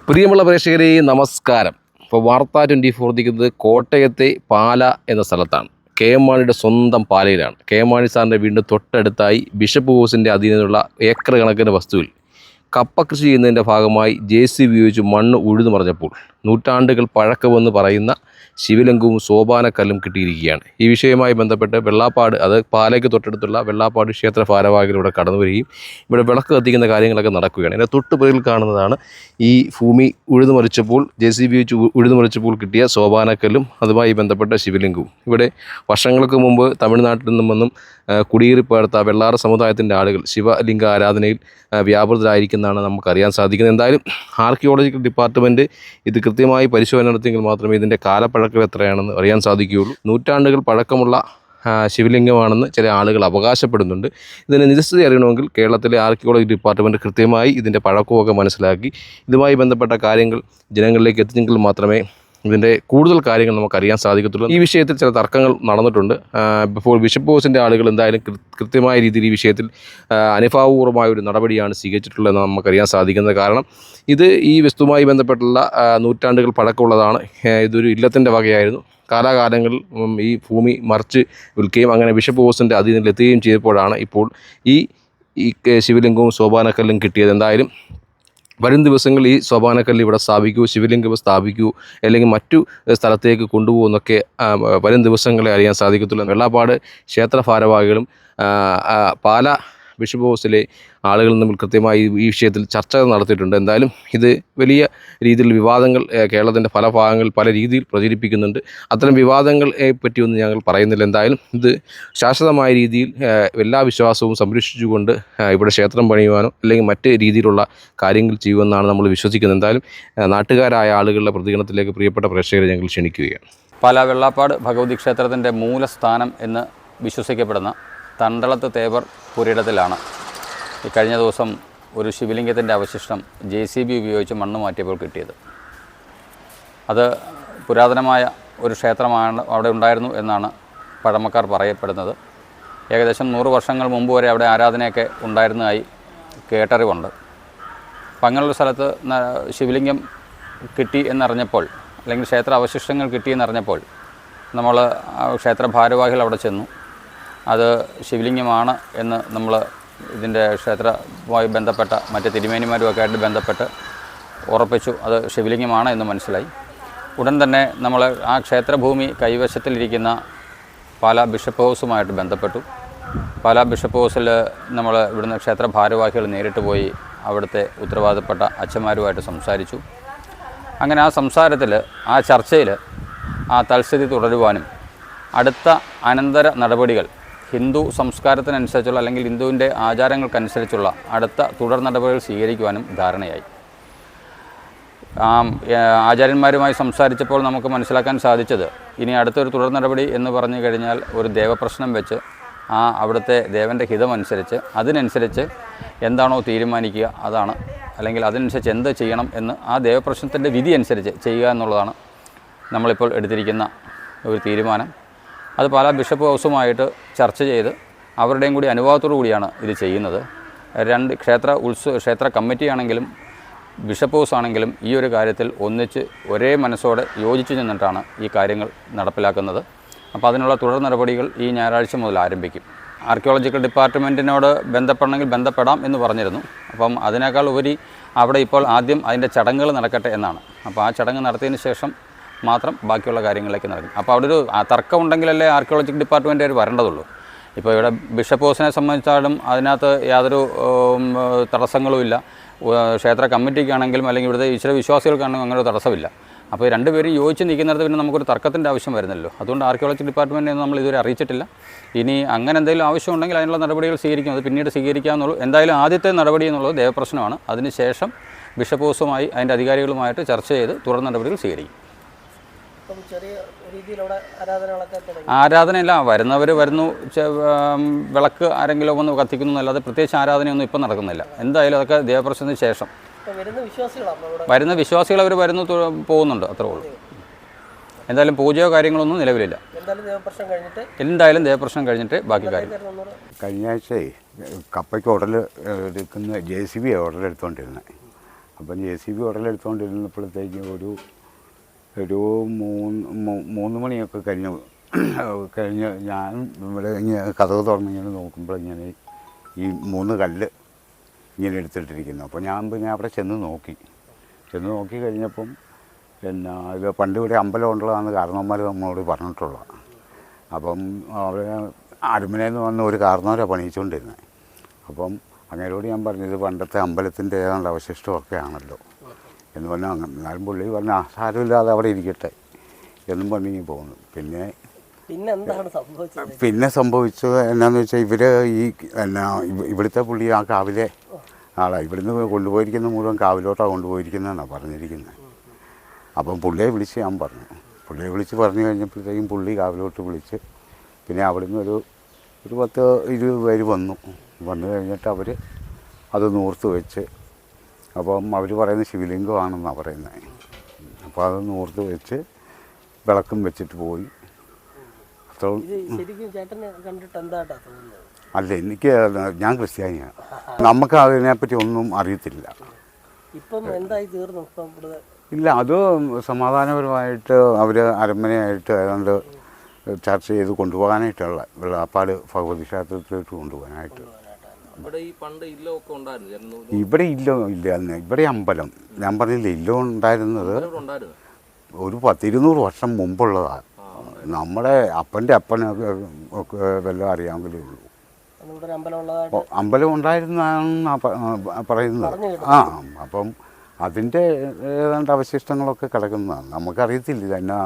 പ്രിയമുള്ള പ്രേക്ഷകരെ നമസ്കാരം. ഇപ്പോൾ വാർത്ത 24 എത്തിക്കുന്നത് കോട്ടയത്തെ പാല എന്ന സ്ഥലത്താണ്. കെ എം മാണിയുടെ സ്വന്തം പാലയിലാണ്. കെ എം മാണി സാറിൻ്റെ വീടിൻ്റെ തൊട്ടടുത്തായി ബിഷപ്പ് ഹൗസിൻ്റെ അധീനതയിലുള്ള ഏക്കർ കണക്കിന് വസ്തുവിൽ കപ്പ കൃഷി ചെയ്യുന്നതിൻ്റെ ഭാഗമായി JCB ഉപയോഗിച്ച് മണ്ണ് ഉഴുതു മറിഞ്ഞപ്പോൾ നൂറ്റാണ്ടുകൾ പഴക്കമെന്ന് പറയുന്ന ശിവലിംഗവും സോപാനക്കല്ലും കിട്ടിയിരിക്കുകയാണ്. ഈ വിഷയവുമായി ബന്ധപ്പെട്ട് വെള്ളാപ്പാട്, അത് പാലയ്ക്ക് തൊട്ടടുത്തുള്ള വെള്ളാപ്പാട് ക്ഷേത്ര ഭാരവാഹികളിലൂടെ കടന്നു വരികയും ഇവിടെ വിളക്ക് കത്തിക്കുന്ന കാര്യങ്ങളൊക്കെ നടക്കുകയാണ്. ഇതിൻ്റെ തൊട്ടുപിറകിൽ കാണുന്നതാണ് ഈ ഭൂമി ഉഴുതുമറിച്ചപ്പോൾ JCB വെച്ച് ഉഴുതുമറിച്ചപ്പോൾ കിട്ടിയ സോപാനക്കല്ലും അതുമായി ബന്ധപ്പെട്ട ശിവലിംഗവും. ഇവിടെ വർഷങ്ങൾക്ക് മുമ്പ് തമിഴ്നാട്ടിൽ നിന്നും കുടിയേറിപ്പാർത്ത വെള്ളാറ് സമുദായത്തിൻ്റെ ആളുകൾ ശിവലിംഗ ആരാധനയിൽ വ്യാപൃതരായിരിക്കുന്നതാണ് നമുക്കറിയാൻ സാധിക്കുന്നത്. എന്തായാലും ആർക്കിയോളജിക്കൽ ഡിപ്പാർട്ട്മെൻറ്റ് ഇത് കൃത്യമായി പരിശോധന നടത്തിയെങ്കിൽ മാത്രമേ ഇതിൻ്റെ കാലപ്പഴക്കം എത്രയാണെന്ന് അറിയാൻ സാധിക്കുകയുള്ളൂ. നൂറ്റാണ്ടുകൾ പഴക്കമുള്ള ശിവലിംഗമാണെന്ന് ചില ആളുകൾ അവകാശപ്പെടുന്നുണ്ട്. ഇതിൻ്റെ നിജസ്ഥിതി അറിയണമെങ്കിൽ കേരളത്തിലെ ആർക്കിയോളജി ഡിപ്പാർട്ട്മെൻറ്റ് കൃത്യമായി ഇതിൻ്റെ പഴക്കമൊക്കെ മനസ്സിലാക്കി ഇതുമായി ബന്ധപ്പെട്ട കാര്യങ്ങൾ ജനങ്ങളിലേക്ക് എത്തിച്ചെങ്കിൽ മാത്രമേ ഇതിൻ്റെ കൂടുതൽ കാര്യങ്ങൾ നമുക്കറിയാൻ സാധിക്കത്തുള്ളൂ. ഈ വിഷയത്തിൽ ചില തർക്കങ്ങൾ നടന്നിട്ടുണ്ട്. ഇപ്പോൾ ബിഷപ്പ് ഹൗസിൻ്റെ ആളുകൾ എന്തായാലും കൃത്യമായ രീതിയിൽ ഈ വിഷയത്തിൽ അനുഭാവപൂർവമായ ഒരു നടപടിയാണ് സ്വീകരിച്ചിട്ടുള്ളതെന്ന് നമുക്കറിയാൻ സാധിക്കുന്നത്. കാരണം ഇത് ഈ വസ്തുവുമായി ബന്ധപ്പെട്ടുള്ള നൂറ്റാണ്ടുകൾ പഴക്കമുള്ളതാണ്. ഇതൊരു ഇല്ലത്തിൻ്റെ വകയായിരുന്നു. കാലാകാലങ്ങളിൽ ഈ ഭൂമി മറിച്ച് വിൽക്കുകയും അങ്ങനെ ബിഷപ്പ് ഹൗസിൻ്റെ അധീനത്തിൽ എത്തുകയും ചെയ്തപ്പോഴാണ് ഇപ്പോൾ ഈ ശിവലിംഗവും സോപാനക്കല്ലും കിട്ടിയത്. എന്തായാലും വരും ദിവസങ്ങളിൽ ഈ സോപാനക്കല്ല് ഇവിടെ സ്ഥാപിക്കൂ, ശിവലിംഗം സ്ഥാപിക്കൂ, അല്ലെങ്കിൽ മറ്റു സ്ഥലത്തേക്ക് കൊണ്ടുപോകുന്നൊക്കെ വരും ദിവസങ്ങളെ അറിയാൻ സാധിക്കത്തുള്ളൂ. വെള്ളാപ്പാട് ക്ഷേത്ര ഭാരവാഹികളും പാല ബിഷപ്പ് ഹൗസിലെ ആളുകൾ തമ്മിൽ കൃത്യമായി ഈ വിഷയത്തിൽ ചർച്ച നടത്തിയിട്ടുണ്ട്. എന്തായാലും ഇത് വലിയ രീതിയിൽ വിവാദങ്ങൾ കേരളത്തിൻ്റെ പല ഭാഗങ്ങളിൽ പല രീതിയിൽ പ്രചരിപ്പിക്കുന്നുണ്ട്. അത്തരം വിവാദങ്ങളെ പറ്റിയൊന്നും ഞങ്ങൾ പറയുന്നില്ല. എന്തായാലും ഇത് ശാശ്വതമായ രീതിയിൽ എല്ലാ വിശ്വാസവും സംരക്ഷിച്ചുകൊണ്ട് ഇവിടെ ക്ഷേത്രം പണിയുവാനോ അല്ലെങ്കിൽ മറ്റ് രീതിയിലുള്ള കാര്യങ്ങൾ ചെയ്യുമെന്നാണ് നമ്മൾ വിശ്വസിക്കുന്നത്. എന്തായാലും നാട്ടുകാരായ ആളുകളുടെ പ്രതികരണത്തിലേക്ക് പ്രിയപ്പെട്ട പ്രേക്ഷകരെ ഞങ്ങൾ ക്ഷണിക്കുകയാണ്. പാല വെള്ളാപ്പാട് ഭഗവതി ക്ഷേത്രത്തിൻ്റെ മൂലസ്ഥാനം എന്ന് വിശ്വസിക്കപ്പെടുന്ന തണ്ടളത്ത് തേവർ പുരയിടത്തിലാണ് ഈ കഴിഞ്ഞ ദിവസം ഒരു ശിവലിംഗത്തിൻ്റെ അവശിഷ്ടം JCB ഉപയോഗിച്ച് മണ്ണ് മാറ്റിയപ്പോൾ കിട്ടിയത്. അത് പുരാതനമായ ഒരു ക്ഷേത്രമാണ് അവിടെ ഉണ്ടായിരുന്നു എന്നാണ് പഴമക്കാർ പറയപ്പെടുന്നത്. ഏകദേശം 100 വർഷങ്ങൾ മുമ്പ് വരെ അവിടെ ആരാധനയൊക്കെ ഉണ്ടായിരുന്നതായി കേട്ടറിവുണ്ട്. അപ്പം അങ്ങനെയുള്ള സ്ഥലത്ത് ശിവലിംഗം കിട്ടി എന്നറിഞ്ഞപ്പോൾ, അല്ലെങ്കിൽ ക്ഷേത്ര അവശിഷ്ടങ്ങൾ കിട്ടിയെന്നറിഞ്ഞപ്പോൾ നമ്മൾ ക്ഷേത്ര ഭാരവാഹികൾ അവിടെ ചെന്നു. അത് ശിവലിംഗമാണ് എന്ന് നമ്മൾ ഇതിൻ്റെ ക്ഷേത്രവുമായി ബന്ധപ്പെട്ട മറ്റ് തിരുമേനിമാരുമൊക്കെ ആയിട്ട് ബന്ധപ്പെട്ട് ഉറപ്പിച്ചു. അത് ശിവലിംഗമാണ് എന്ന് മനസ്സിലായി. ഉടൻ തന്നെ നമ്മൾ ആ ക്ഷേത്രഭൂമി കൈവശത്തിലിരിക്കുന്ന പാല ബിഷപ്പ് ഹൗസുമായിട്ട് ബന്ധപ്പെട്ടു. പാല ബിഷപ്പ് ഹൗസിൽ നമ്മൾ ഇവിടുന്ന് ക്ഷേത്ര ഭാരവാഹികൾ നേരിട്ട് പോയി അവിടുത്തെ ഉത്തരവാദപ്പെട്ട അച്ഛന്മാരുമായിട്ട് സംസാരിച്ചു. അങ്ങനെ ആ സംസാരത്തിൽ, ആ ചർച്ചയിൽ ആ തൽസ്ഥിതി തുടരുവാനും അടുത്ത അനന്തര നടപടികൾ ഹിന്ദു സംസ്കാരത്തിനനുസരിച്ചുള്ള അല്ലെങ്കിൽ ഹിന്ദുവിൻ്റെ ആചാരങ്ങൾക്കനുസരിച്ചുള്ള അടുത്ത തുടർ നടപടികൾ സ്വീകരിക്കുവാനും ധാരണയായി. ആചാര്യന്മാരുമായി സംസാരിച്ചപ്പോൾ നമുക്ക് മനസ്സിലാക്കാൻ സാധിച്ചത്, ഇനി അടുത്തൊരു തുടർ നടപടി എന്ന് പറഞ്ഞു കഴിഞ്ഞാൽ ഒരു ദേവപ്രശ്നം വെച്ച് അവിടുത്തെ ദേവൻ്റെ ഹിതമനുസരിച്ച് അതിനനുസരിച്ച് എന്താണോ തീരുമാനിക്കുക അതാണ്, അല്ലെങ്കിൽ അതിനനുസരിച്ച് എന്ത് ചെയ്യണം എന്ന് ആ ദേവപ്രശ്നത്തിൻ്റെ വിധി അനുസരിച്ച് ചെയ്യുക എന്നുള്ളതാണ് നമ്മളിപ്പോൾ എടുത്തിരിക്കുന്ന ഒരു തീരുമാനം. അത് പാല ബിഷപ്പ് ഹൗസുമായിട്ട് ചർച്ച ചെയ്ത് അവരുടെയും കൂടി അനുഭവത്തോടു കൂടിയാണ് ഇത് ചെയ്യുന്നത്. ക്ഷേത്ര കമ്മിറ്റിയാണെങ്കിലും ബിഷപ്പ് ഹൗസ് ആണെങ്കിലും ഈ ഒരു കാര്യത്തിൽ ഒന്നിച്ച് ഒരേ മനസ്സോടെ യോജിച്ചു നിന്നിട്ടാണ് ഈ കാര്യങ്ങൾ നടപ്പിലാക്കുന്നത്. അപ്പോൾ അതിനുള്ള തുടർ നടപടികൾ ഈ ഞായറാഴ്ച മുതൽ ആരംഭിക്കും. ആർക്കിയോളജിക്കൽ ഡിപ്പാർട്ട്മെൻറ്റിനോട് ബന്ധപ്പെടണമെങ്കിൽ ബന്ധപ്പെടാം എന്ന് പറഞ്ഞിരുന്നു. അപ്പം അതിനേക്കാൾ ഉപരി അവിടെ ഇപ്പോൾ ആദ്യം അതിൻ്റെ ചടങ്ങുകൾ നടക്കട്ടെ എന്നാണ്. അപ്പോൾ ആ ചടങ്ങ് നടത്തിയതിന് ശേഷം മാത്രം ബാക്കിയുള്ള കാര്യങ്ങളിലേക്ക് നടക്കും. അപ്പോൾ അവിടെ ഒരു തർക്കം ഉണ്ടെങ്കിലല്ലേ ആർക്കിയോളജിക്കൽ ഡിപ്പാർട്ട്മെൻറ്റുകാർ വരേണ്ടതുള്ളൂ. ഇപ്പോൾ ഇവിടെ ബിഷപ്പ് ഹൗസിനെ സംബന്ധിച്ചാലും അതിനകത്ത് യാതൊരു തടസ്സങ്ങളുമില്ല. ക്ഷേത്ര കമ്മിറ്റിക്കാണെങ്കിലും അല്ലെങ്കിൽ ഇവിടുത്തെ ഈശ്വര വിശ്വാസികൾക്കാണെങ്കിലും അങ്ങനെ ഒരു തടസ്സമില്ല. അപ്പോൾ രണ്ടുപേരും യോജിച്ച് നിൽക്കുന്നിടത്ത് പിന്നെ നമുക്കൊരു തർക്കത്തിൻ്റെ ആവശ്യം വരുന്നല്ലോ. അതുകൊണ്ട് ആർക്കിയോളജി ഡിപ്പാർട്ട്മെൻറ്റിനെ നമ്മൾ ഇതുവരെ അറിയിച്ചിട്ടില്ല. ഇനി അങ്ങനെ എന്തെങ്കിലും ആവശ്യമുണ്ടെങ്കിൽ അതിനുള്ള നടപടികൾ സ്വീകരിക്കും. അത് പിന്നീട് സ്വീകരിക്കാമെന്നുള്ളൂ. എന്തായാലും ആദ്യത്തെ നടപടി എന്നുള്ളത് ദേവപ്രശ്നമാണ്. അതിനുശേഷം ബിഷപ്പ് ഹൗസുമായി അതിൻ്റെ അധികാരികളുമായിട്ട് ചർച്ച ചെയ്ത് തുടർ നടപടികൾ സ്വീകരിക്കും. ആരാധനയല്ല, വരുന്നവർ വരുന്നു, വിളക്ക് ആരെങ്കിലും വന്ന് കത്തിക്കുന്നു എന്നല്ലാതെ പ്രത്യേകിച്ച് ആരാധനയൊന്നും ഇപ്പം നടക്കുന്നില്ല. എന്തായാലും അതൊക്കെ ദേവപ്രശ്നത്തിന് ശേഷം വരുന്ന വിശ്വാസികൾ അവർ പോകുന്നുണ്ട്, അത്രേ ഉള്ളൂ. എന്തായാലും പൂജയോ കാര്യങ്ങളൊന്നും നിലവിലില്ല. എന്തായാലും ദേവപ്രശ്നം കഴിഞ്ഞിട്ട് ബാക്കി കാര്യം. കഴിഞ്ഞ ആഴ്ച കപ്പയ്ക്ക് ഓർഡർ എടുക്കുന്ന JCB ഓർഡർ എടുത്തുകൊണ്ടിരുന്നത്. അപ്പം JCB ഉടലെടുത്തുകൊണ്ടിരുന്നപ്പോഴത്തേക്കും ഒരു 3 മണിയൊക്കെ കഴിഞ്ഞ് ഞാൻ ഇവിടെ ഇങ്ങനെ കതക് തുറന്നിങ്ങനെ നോക്കുമ്പോൾ ഇങ്ങനെ ഈ 3 കല്ല് ഇങ്ങനെ എടുത്തിട്ടിരിക്കുന്നു. അപ്പോൾ ഞാൻ പിന്നെ അവിടെ ചെന്ന് നോക്കി കഴിഞ്ഞപ്പം പിന്നെ ഇത് പണ്ട് ഇവിടെ അമ്പലം ഉള്ളതാണെന്ന് കാരണവന്മാർ നമ്മളോട് പറഞ്ഞിട്ടുള്ളത്. അപ്പം അവിടെ അരുമനേന്ന് വന്ന ഒരു കാരണവരാണ് പണിയിച്ചുകൊണ്ടിരുന്നത്. അപ്പം അങ്ങനെയോട് ഞാൻ പറഞ്ഞത് പണ്ടത്തെ അമ്പലത്തിൻ്റെ ഏതാണ്ട് അവശിഷ്ടമൊക്കെ ആണല്ലോ എന്ന് പറഞ്ഞാൽ, എന്നാലും പുള്ളി പറഞ്ഞ സാരമില്ലാതെ അവിടെ ഇരിക്കട്ടെ എന്നും പറഞ്ഞ് പോകുന്നു. പിന്നെ സംഭവിച്ചത് എന്നാന്ന് വെച്ചാൽ ഇവിടുത്തെ പുള്ളി ആ കാവിലെ ആളാണ്. ഇവിടുന്ന് കൊണ്ടുപോയിരിക്കുന്ന മുഴുവൻ കാവിലോട്ടാണ് കൊണ്ടുപോയിരിക്കുന്നതെന്നാണ് പറഞ്ഞിരിക്കുന്നത്. അപ്പം പുള്ളിയെ വിളിച്ച് ഞാൻ പറഞ്ഞു. പുള്ളിയെ വിളിച്ച് പറഞ്ഞു കഴിഞ്ഞപ്പോഴത്തേക്കും പുള്ളി കാവിലോട്ട് വിളിച്ച് പിന്നെ അവിടുന്ന് ഒരു 10-20 പേര് വന്നു കഴിഞ്ഞിട്ട് അവർ അത് നൂർത്ത് വെച്ച്, അപ്പം അവർ പറയുന്നത് ശിവലിംഗമാണെന്നാണ് പറയുന്നത്. അപ്പോൾ അത് നൂർത്ത് വെച്ച് വിളക്കും വെച്ചിട്ട് പോയി. അല്ല, ഞാൻ ക്രിസ്ത്യാനിയാണ്. നമുക്ക് അതിനെപ്പറ്റി ഒന്നും അറിയത്തില്ല. ഇല്ല, അത് സമാധാനപരമായിട്ട് അവർ അരമനയായിട്ട് ഏതാണ്ട് ചർച്ച ചെയ്ത് കൊണ്ടുപോകാനായിട്ടുള്ള വെള്ളാപ്പാട് ഭഗവതി ക്ഷേത്രത്തിലോട്ട് കൊണ്ടുപോകാനായിട്ട്. ഇവിടെ ഇല്ലായിരുന്നു. ഇവിടെ അമ്പലം ഞാൻ പറഞ്ഞില്ല, ഇല്ലം ഉണ്ടായിരുന്നത് ഒരു 10-200 വർഷം മുമ്പുള്ളതാണ്. നമ്മുടെ അപ്പനൊക്കെ വല്ലതും അറിയാമെങ്കിലേ ഉള്ളൂ. അമ്പലം ഉണ്ടായിരുന്നാണ് പറയുന്നത്. അപ്പം അതിൻ്റെ ഏതാണ്ട് അവശിഷ്ടങ്ങളൊക്കെ കിടക്കുന്നതാണ്. നമുക്കറിയത്തില്ല എന്നാ